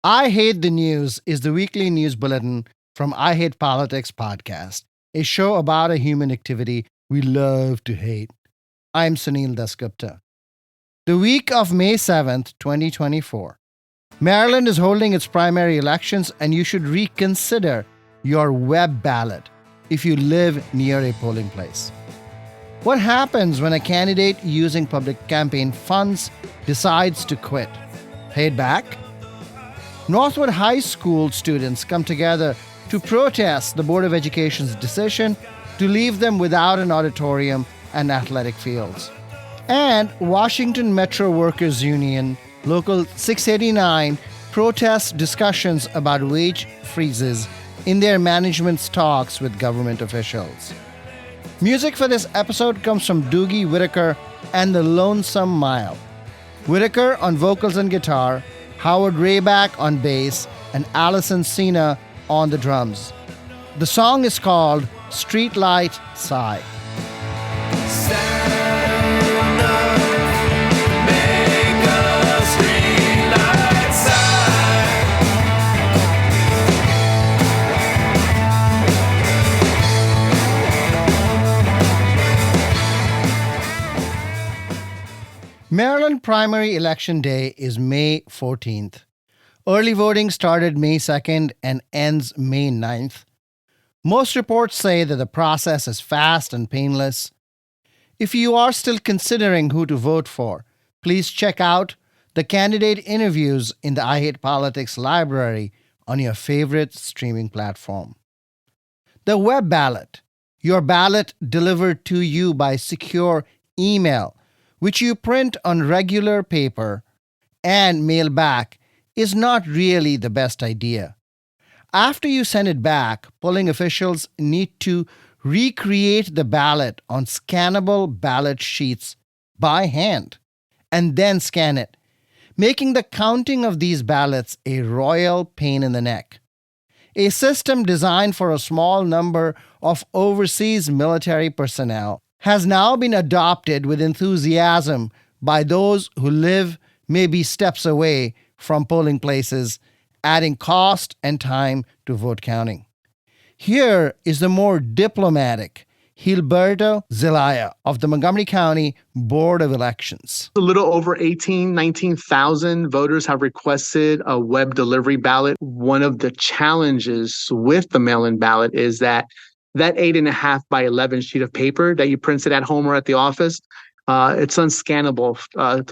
I Hate the News is the weekly news bulletin from I Hate Politics podcast, a show about a human activity we love to hate. I'm Sunil Dasgupta. The week of May 7th, 2024, Maryland is holding its primary elections, and you should reconsider your web ballot if you live near a polling place. What happens when a candidate using public campaign funds decides to quit? Paid back? Northwood High School students come together to protest the Board of Education's decision to leave them without an auditorium and athletic fields. And Washington Metro Workers Union, Local 689, protests discussions about wage freezes in their management's talks with government officials. Music for this episode comes from Doogie Whittaker and the Lonesome Mile. Whittaker on vocals and guitar, Howard Rayback on bass, and Allison Cena on the drums. The song is called Streetlight Sigh. Maryland primary election day is May 14th. Early voting started May 2nd and ends May 9th. Most reports say that the process is fast and painless. If you are still considering who to vote for, please check out the candidate interviews in the I Hate Politics library on your favorite streaming platform. The web ballot, your ballot delivered to you by secure email, which you print on regular paper and mail back, is not really the best idea. After you send it back, polling officials need to recreate the ballot on scannable ballot sheets by hand and then scan it, making the counting of these ballots a royal pain in the neck. A system designed for a small number of overseas military personnel has now been adopted with enthusiasm by those who live maybe steps away from polling places, adding cost and time to vote counting. Here is the more diplomatic Gilberto Zelaya of the Montgomery County Board of Elections. A little over 19,000 voters have requested a web delivery ballot. One of the challenges with the mail-in ballot is that 8.5 by 11 sheet of paper that you printed at home or at the office, it's unscannable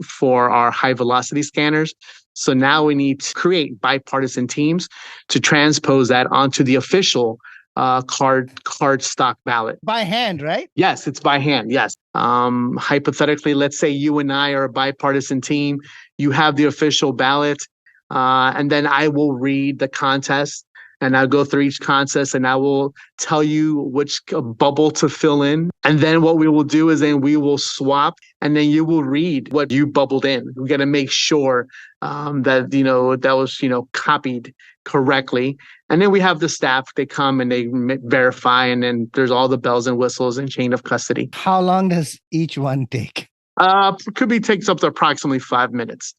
for our high velocity scanners. So now we need to create bipartisan teams to transpose that onto the official card stock ballot. By hand, right? Yes, it's by hand. Yes. Hypothetically, let's say you and I are a bipartisan team. You have the official ballot, and then I will read the contest. And I'll go through each contest and I will tell you which bubble to fill in. And then what we will do is then we will swap and then you will read what you bubbled in. We got to make sure that was, copied correctly. And then we have the staff, they come and they verify, and then there's all the bells and whistles and chain of custody. How long does each one take? Takes up to approximately 5 minutes.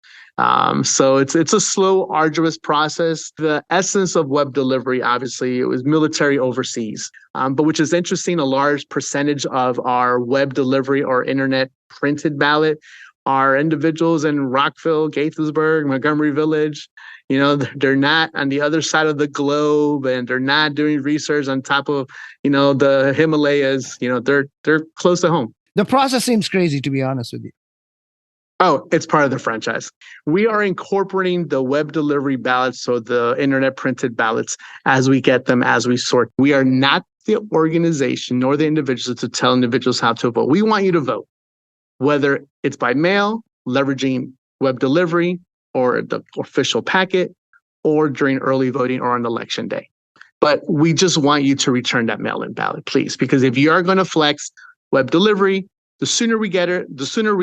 So it's a slow, arduous process. The essence of web delivery, obviously, it was military overseas, but which is interesting, a large percentage of our web delivery or internet printed ballot are individuals in Rockville, Gaithersburg, Montgomery Village. They're not on the other side of the globe, and they're not doing research on top of, the Himalayas. They're close to home. The process seems crazy, to be honest with you. Oh, it's part of the franchise. We are incorporating the web delivery ballots, so the internet printed ballots, as we get them, as we sort. We are not the organization nor the individuals to tell individuals how to vote. We want you to vote, whether it's by mail, leveraging web delivery, or the official packet, or during early voting or on election day. But we just want you to return that mail-in ballot, please, because if you are going to flex web delivery, the sooner we get it, the sooner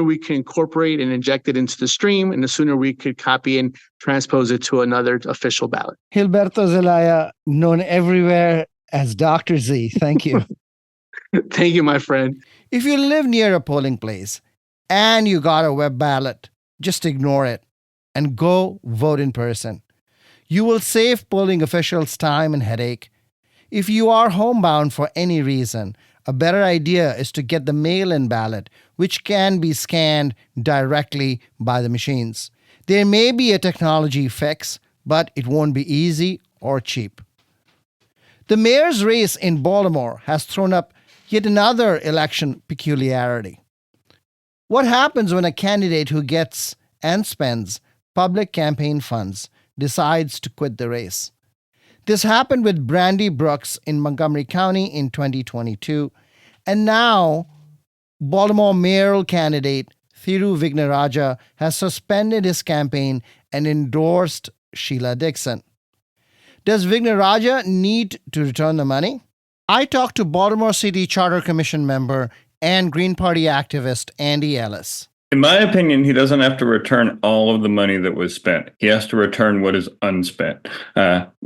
we can incorporate and inject it into the stream, and the sooner we could copy and transpose it to another official ballot. Gilberto Zelaya, known everywhere as Dr. Z. Thank you. Thank you, my friend. If you live near a polling place and you got a web ballot, just ignore it. and go vote in person. You will save polling officials time and headache. If you are homebound for any reason, a better idea is to get the mail in ballot, which can be scanned directly by the machines. There may be a technology fix, but it won't be easy or cheap. The mayor's race in Baltimore has thrown up yet another election peculiarity. What happens when a candidate who gets and spends public campaign funds decides to quit the race? This happened with Brandy Brooks in Montgomery County in 2022, and now Baltimore mayoral candidate Thiru Vignaraja has suspended his campaign and endorsed Sheila Dixon. Does Vignaraja need to return the money? I talked to Baltimore City Charter Commission member and Green Party activist Andy Ellis. In my opinion, he doesn't have to return all of the money that was spent. He has to return what is unspent.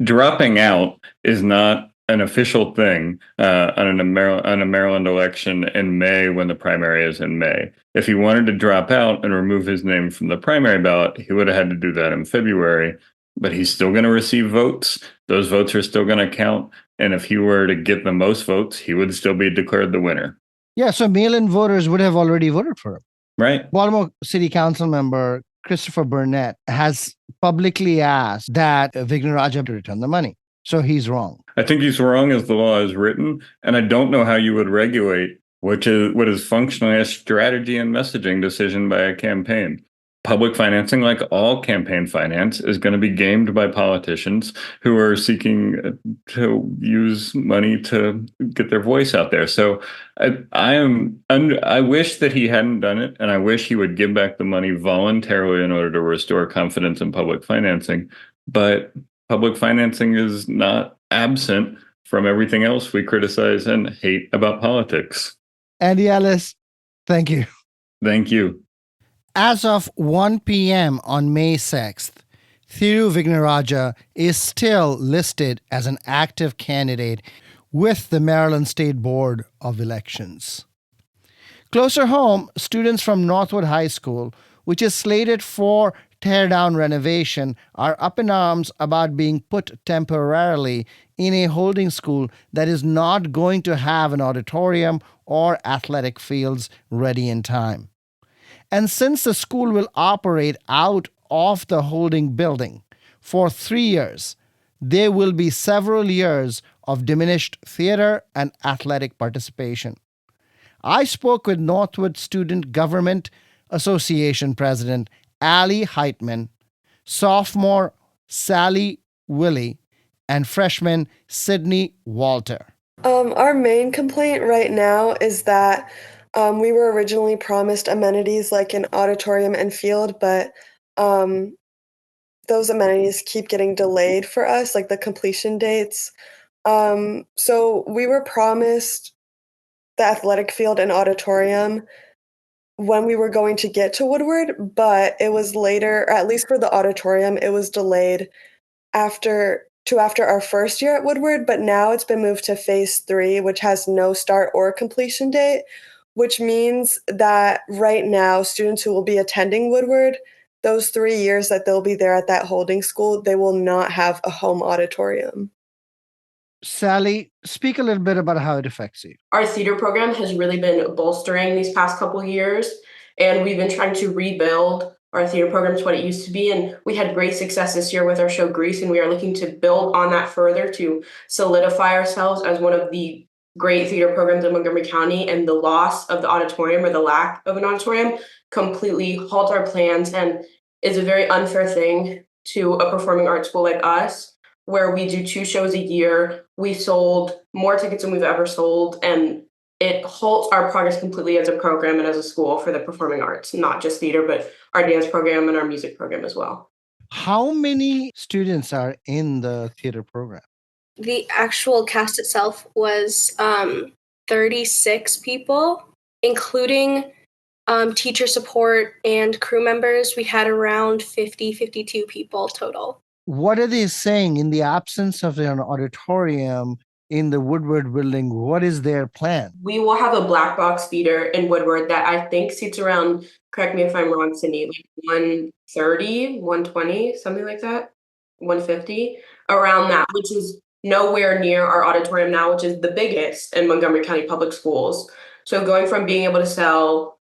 Dropping out is not an official thing on a Maryland election in May when the primary is in May. If he wanted to drop out and remove his name from the primary ballot, he would have had to do that in February. But he's still going to receive votes. Those votes are still going to count. And if he were to get the most votes, he would still be declared the winner. Yeah, so mail-in voters would have already voted for him. Right. Baltimore City Council member Christopher Burnett has publicly asked that Vignaraja to return the money. So he's wrong. I think he's wrong as the law is written. And I don't know how you would regulate what is functionally a strategy and messaging decision by a campaign. Public financing, like all campaign finance, is going to be gamed by politicians who are seeking to use money to get their voice out there. So I wish that he hadn't done it, and I wish he would give back the money voluntarily in order to restore confidence in public financing. But public financing is not absent from everything else we criticize and hate about politics. Andy Ellis, thank you. Thank you. As of 1 p.m. on May 6th, Thiru Vignaraja is still listed as an active candidate with the Maryland State Board of Elections. Closer home, students from Northwood High School, which is slated for tear-down renovation, are up in arms about being put temporarily in a holding school that is not going to have an auditorium or athletic fields ready in time. And since the school will operate out of the holding building for 3 years, there will be several years of diminished theater and athletic participation. I spoke with Northwood Student Government Association President Allie Heitman, sophomore Sally Willie, and freshman Sydney Walter. Our main complaint right now is that we were originally promised amenities like an auditorium and field, but those amenities keep getting delayed for us, like the completion dates. So we were promised the athletic field and auditorium when we were going to get to Woodward, but it was later, or at least for the auditorium, it was delayed after our first year at Woodward, but now it's been moved to phase 3, which has no start or completion date, which means that right now students who will be attending Woodward, those 3 years that they'll be there at that holding school, they will not have a home auditorium. Sally, speak a little bit about how it affects you. Our theater program has really been bolstering these past couple of years, and we've been trying to rebuild our theater program to what it used to be. And we had great success this year with our show Grease, and we are looking to build on that further to solidify ourselves as one of the great theater programs in Montgomery County. And the loss of the auditorium, or the lack of an auditorium, completely halt our plans and is a very unfair thing to a performing arts school like us, where we do 2 shows a year. We sold more tickets than we've ever sold, and it halts our progress completely as a program and as a school for the performing arts, not just theater, but our dance program and our music program as well. How many students are in the theater program? The actual cast itself was 36 people, including teacher support and crew members. We had around 52 people total. What are they saying in the absence of an auditorium? in the Woodward building. What is their plan? We will have a black box feeder in Woodward that I think seats around, correct me if I'm wrong, Cindy, like 130, 120, something like that, 150, around that, which is nowhere near our auditorium now, which is the biggest in Montgomery County Public Schools. So going from being able to sell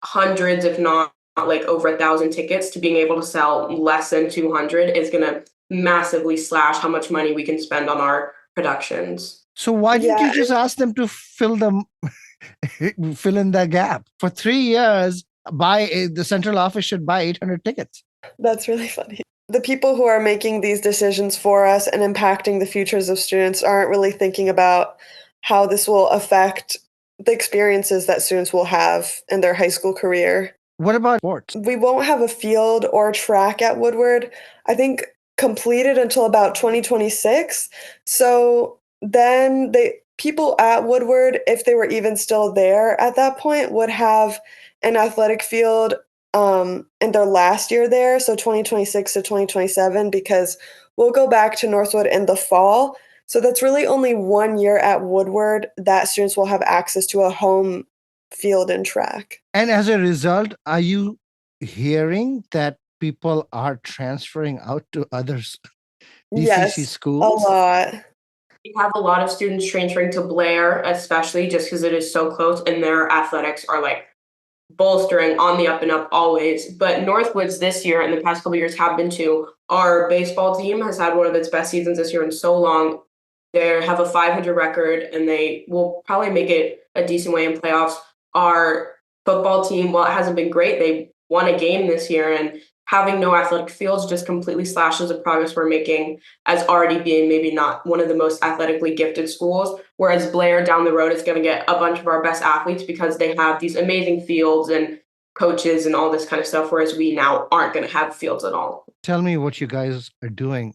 hundreds, if not like over 1,000 tickets, to being able to sell less than 200 is going to massively slash how much money we can spend on our productions. So why didn't Yeah, you just ask them to fill in that gap? For 3 years, the central office should buy 800 tickets. that's really funny. The people who are making these decisions for us and impacting the futures of students aren't really thinking about how this will affect the experiences that students will have in their high school career. What about sports? We won't have a field or track at Woodward, I think, completed until about 2026. So then people at Woodward, if they were even still there at that point, would have an athletic field in their last year there, so 2026 to 2027, because we'll go back to Northwood in the fall. So that's really only 1 year at Woodward that students will have access to a home field and track. And as a result, are you hearing that people are transferring out to other DCC Yes, a schools? lot. We have a lot of students transferring to Blair, especially just because it is so close and their athletics are like bolstering on the up and up always. But Northwoods this year and the past couple of years have been too. Our baseball team has had one of its best seasons this year in so long. They have a 500 record and they will probably make it a decent way in playoffs. Our football team, while it hasn't been great, they won a game this year, and having no athletic fields just completely slashes the progress we're making as already being maybe not one of the most athletically gifted schools. Whereas Blair down the road is going to get a bunch of our best athletes because they have these amazing fields and coaches and all this kind of stuff, whereas we now aren't going to have fields at all. Tell me what you guys are doing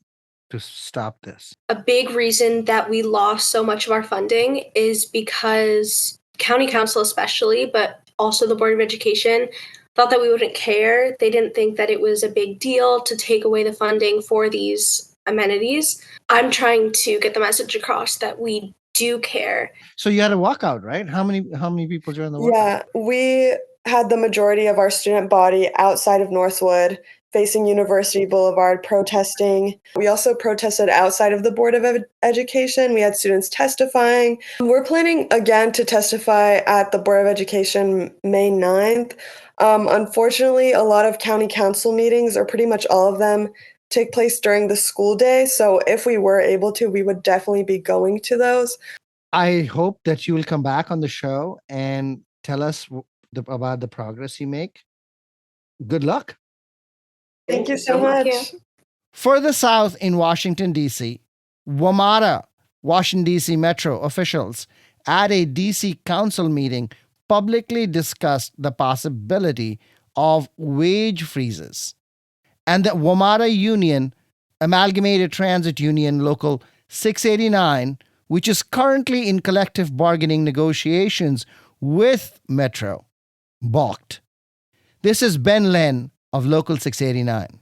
to stop this. A big reason that we lost so much of our funding is because county council especially, but also the Board of Education, thought that we wouldn't care. They didn't think that it was a big deal to take away the funding for these amenities. I'm trying to get the message across that we do care. So you had a walkout, right? How many people joined the walkout? Yeah, we had the majority of our student body outside of Northwood, facing University Boulevard, protesting. We also protested outside of the Board of Education. We had students testifying. We're planning again to testify at the Board of Education May 9th. Unfortunately, a lot of county council meetings, or pretty much all of them, take place during the school day. So if we were able to, we would definitely be going to those. I hope that you will come back on the show and tell us about the progress you make. Good luck. Thank you so much. Thank you. Further south in Washington, D.C., WMATA, Washington, D.C. Metro officials at a D.C. council meeting publicly discussed the possibility of wage freezes. And the WMATA Union, Amalgamated Transit Union Local 689, which is currently in collective bargaining negotiations with Metro, balked. This is Ben Len of Local 689.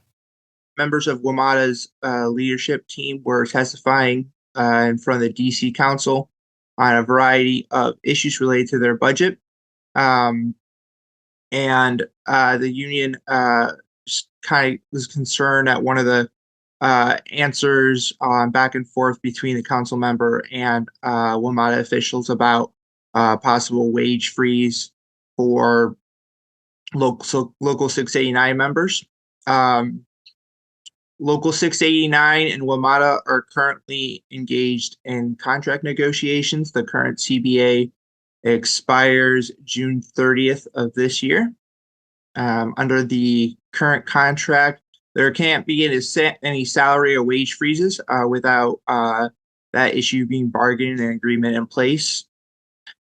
Members of WMATA's leadership team were testifying in front of the DC Council on a variety of issues related to their budget. And the union kind of was concerned at one of the answers on back and forth between the council member and WMATA officials about possible wage freeze for local 689 members. Local 689 and WMATA are currently engaged in contract negotiations. The current CBA expires June 30th of this year. Under the current contract, there can't be any salary or wage freezes without that issue being bargained and agreement in place.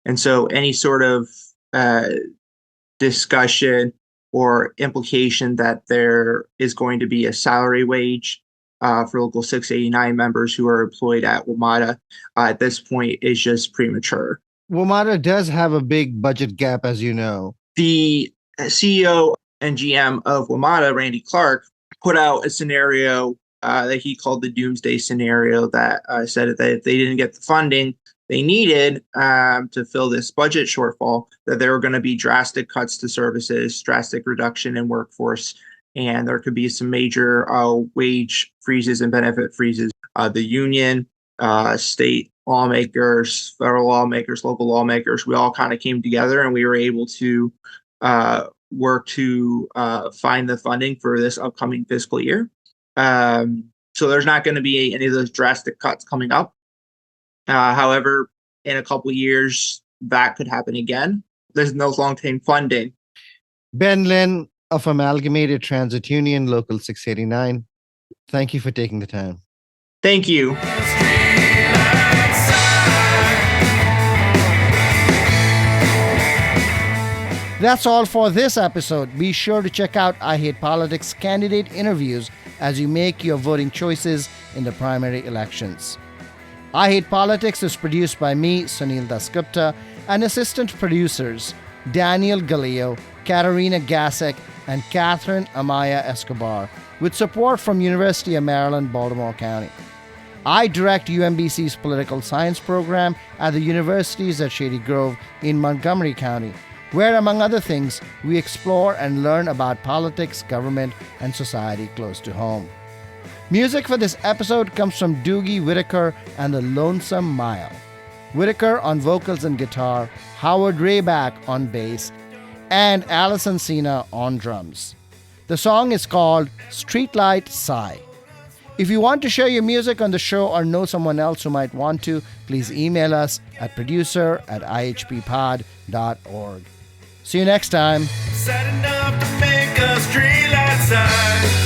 And so any sort of discussion or implication that there is going to be a salary wage for local 689 members who are employed at WMATA at this point is just premature. WMATA does have a big budget gap, as you know. The CEO and GM of WMATA, Randy Clark, put out a scenario that he called the doomsday scenario that said that if they didn't get the funding they needed to fill this budget shortfall, that there were going to be drastic cuts to services, drastic reduction in workforce, and there could be some major wage freezes and benefit freezes. The union, state lawmakers, federal lawmakers, local lawmakers, we all kind of came together and we were able to work to find the funding for this upcoming fiscal year. So there's not going to be any of those drastic cuts coming up. However, in a couple of years, that could happen again. There's no long-term funding. Ben Lynn of Amalgamated Transit Union, Local 689, thank you for taking the time. Thank you. That's all for this episode. Be sure to check out I Hate Politics candidate interviews as you make your voting choices in the primary elections. I Hate Politics is produced by me, Sunil Dasgupta, and assistant producers Daniel Galileo, Katarina Gasek, and Catherine Amaya Escobar, with support from University of Maryland, Baltimore County. I direct UMBC's political science program at the universities at Shady Grove in Montgomery County, where, among other things, we explore and learn about politics, government, and society close to home. Music for this episode comes from Doogie Whittaker and the Lonesome Mile. Whittaker on vocals and guitar, Howard Rayback on bass, and Alison Cena on drums. The song is called Streetlight Sigh. If you want to share your music on the show or know someone else who might want to, please email us at producer@ihppod.org. See you next time. Sad enough to make a streetlight sign.